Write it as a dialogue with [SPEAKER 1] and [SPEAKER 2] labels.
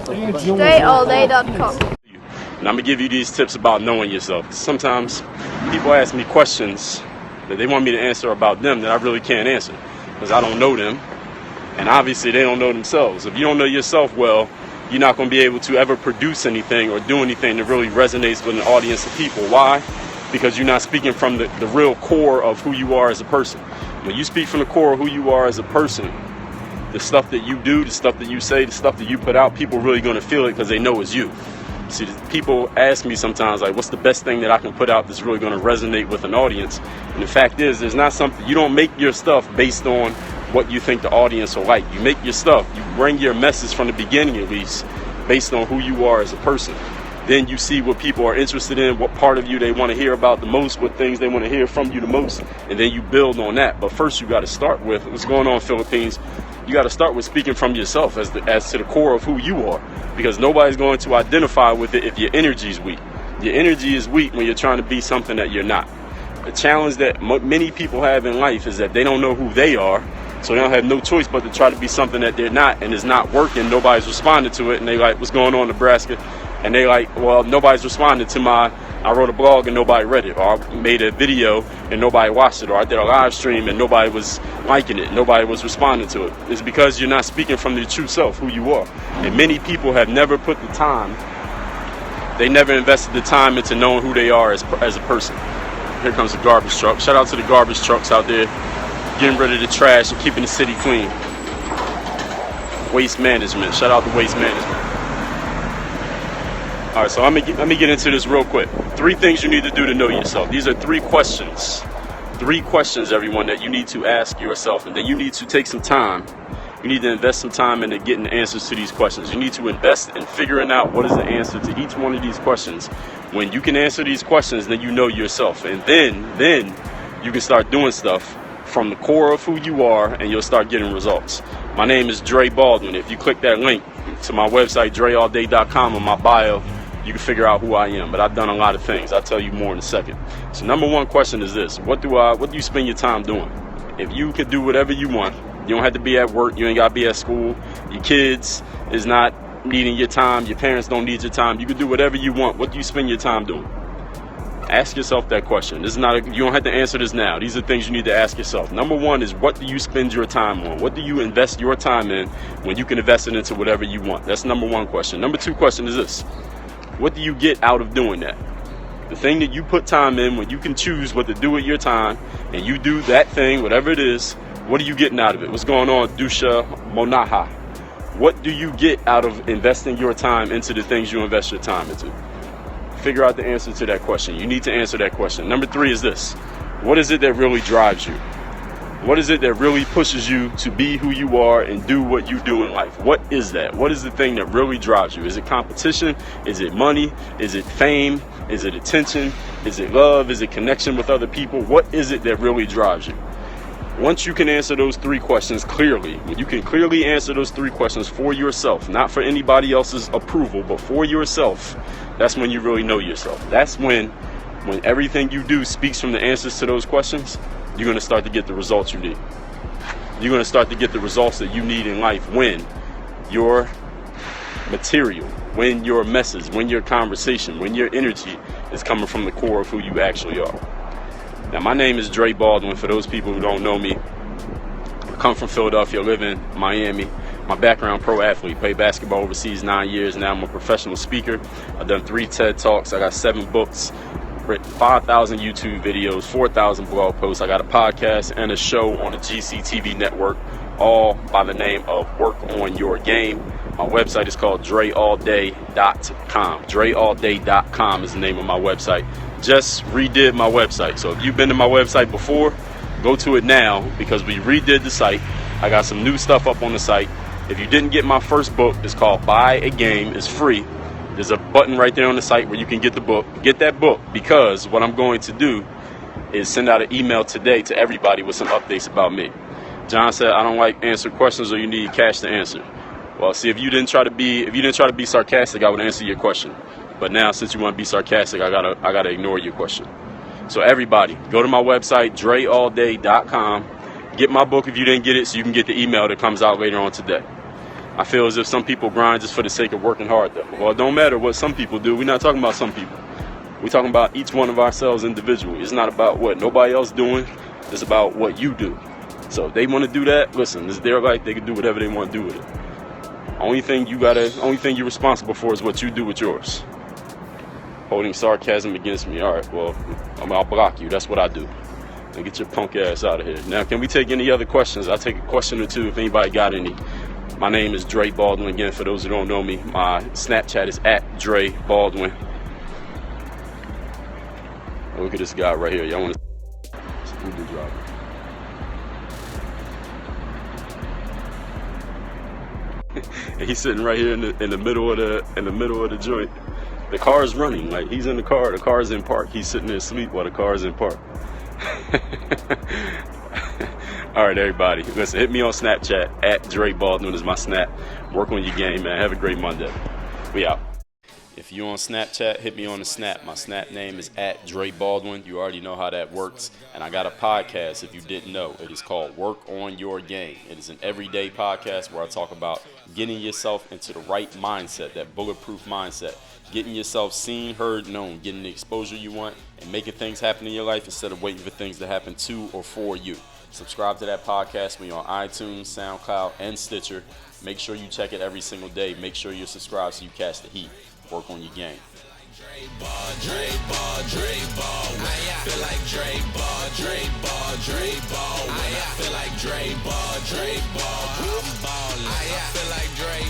[SPEAKER 1] DreAllDay.com.
[SPEAKER 2] And I'm going to give you these tips about knowing yourself. Sometimes people ask me questions that they want me to answer about them that I really can't answer because I don't know them, and obviously they don't know themselves. If you don't know yourself well, you're not going to be able to ever produce anything or do anything that really resonates with an audience of people. Why? Because you're not speaking from the real core of who you are as a person. When you speak from the core of who you are as a person, the stuff that you do, the stuff that you say, the stuff that you put out, people are really going to feel it because they know it's you. See, people ask me sometimes, like, what's the best thing that I can put out that's really going to resonate with an audience? And the fact is, there's not something, you don't make your stuff based on what you think the audience will like. You make your stuff, you bring your message from the beginning at least, based on who you are as a person. Then you see what people are interested in, what part of you they want to hear about the most, what things they want to hear from you the most, and then you build on that. But first you got to start with, what's going on, Philippines? You got to start with speaking from yourself as to the core of who you are, because nobody's going to identify with it if your energy is weak. Your energy is weak when you're trying to be something that you're not. The challenge that many people have in life is that they don't know who they are, so they don't have no choice but to try to be something that they're not, and it's not working. Nobody's responding to it, and they like, what's going on, Nebraska? And they like, well, nobody's responding to I wrote a blog and nobody read it, or I made a video and nobody watched it, or I did a live stream and nobody was liking it, nobody was responding to it. It's because you're not speaking from your true self, who you are. And many people have never put the time, they never invested the time into knowing who they are as a person. Here comes the garbage truck. Shout out to the garbage trucks out there getting rid of the trash and keeping the city clean. Waste management. Shout out to waste management. All right, so let me get into this real quick. 3 things you need to do to know yourself. These are 3 questions. 3 questions, everyone, that you need to ask yourself, and then you need to take some time. You need to invest some time into getting the answers to these questions. You need to invest in figuring out what is the answer to each one of these questions. When you can answer these questions, then you know yourself, and then you can start doing stuff from the core of who you are, and you'll start getting results. My name is Dre Baldwin. If you click that link to my website, DreAllDay.com, in my bio, you can figure out who I am. But I've done a lot of things. I'll tell you more in a second. So number 1 question is this: what do you spend your time doing? If you could do whatever you want, you don't have to be at work, you ain't got to be at school, your kids is not needing your time, your parents don't need your time, you can do whatever you want. What do you spend your time doing? Ask yourself that question. This is not you don't have to answer this now. These are things you need to ask yourself. Number 1 is, what do you spend your time on? What do you invest your time in when you can invest it into whatever you want? That's number 1 question. Number 2 question is this: what do you get out of doing that? The thing that you put time in, when you can choose what to do with your time, and you do that thing, whatever it is, what are you getting out of it? What's going on, Dusha Monaha? What do you get out of investing your time into the things you invest your time into? Figure out the answer to that question. You need to answer that question. Number 3 is this: what is it that really drives you? What is it that really pushes you to be who you are and do what you do in life? What is that? What is the thing that really drives you? Is it competition? Is it money? Is it fame? Is it attention? Is it love? Is it connection with other people? What is it that really drives you? Once you can answer those 3 questions clearly, when you can clearly answer those 3 questions for yourself, not for anybody else's approval, but for yourself, that's when you really know yourself. That's when everything you do speaks from the answers to those questions, you're going to start to get the results you need. You're going to start to get the results that you need in life when your material, when your message, when your conversation, when your energy is coming from the core of who you actually are. Now, my name is Dre Baldwin. For those people who don't know me, I come from Philadelphia, live in Miami. My background, pro athlete, played basketball overseas 9 years. Now I'm a professional speaker. I've done 3 TED Talks. I got 7 books, 5,000 YouTube videos, 4,000 blog posts. I got a podcast and a show on the GCTV network, all by the name of Work On Your Game. My website is called DreAllDay.com. DreAllDay.com is the name of my website. Just redid my website. So if you've been to my website before, go to it now, because we redid the site. I got some new stuff up on the site. If you didn't get my first book, it's called Buy a Game. It's free. There's a button right there on the site where you can get the book. Get that book, because what I'm going to do is send out an email today to everybody with some updates about me. John said, I don't like answer questions, or you need cash to answer. Well, see, if you didn't try to be sarcastic, I would answer your question. But now, since you want to be sarcastic, I gotta ignore your question. So everybody, go to my website, DreAllDay.com. Get my book if you didn't get it, so you can get the email that comes out later on today. I feel as if some people grind just for the sake of working hard though. Well, it don't matter what some people do. We're not talking about some people. We're talking about each one of ourselves individually. It's not about what nobody else doing. It's about what you do. So if they want to do that, listen, it's their life. They can do whatever they want to do with it. Only thing you're responsible for is what you do with yours. Holding sarcasm against me. All right, well, I'll block you. That's what I do. Now get your punk ass out of here. Now, can we take any other questions? I'll take a question or two if anybody got any. My name is Dre Baldwin. Again, for those who don't know me, my Snapchat is @Dre Baldwin. Look at this guy right here. Y'all want to? Who did drive? And he's sitting right here in the middle of the joint. The car is running. Like, he's in the car. The car is in park. He's sitting there asleep while the car is in park. All right, everybody. Listen, hit me on Snapchat @Dre Baldwin is my snap. Work on your game, man. Have a great Monday. We out. If you're on Snapchat, hit me on the snap. My snap name is @Dre Baldwin. You already know how that works. And I got a podcast, if you didn't know. It is called Work on Your Game. It is an everyday podcast where I talk about getting yourself into the right mindset, that bulletproof mindset. Getting yourself seen, heard, known. Getting the exposure you want and making things happen in your life instead of waiting for things to happen to or for you. Subscribe to that podcast. We're on iTunes, SoundCloud, and Stitcher. Make sure you check it every single day. Make sure you're subscribed so you catch the heat. Work on your game. Dre Ball, Dre Ball, Dre Ball. I feel like Dre Ball, Dre Ball, Dre Ball. I feel like Dre Ball, Dre Ball. I'm ballin'. I feel like Dre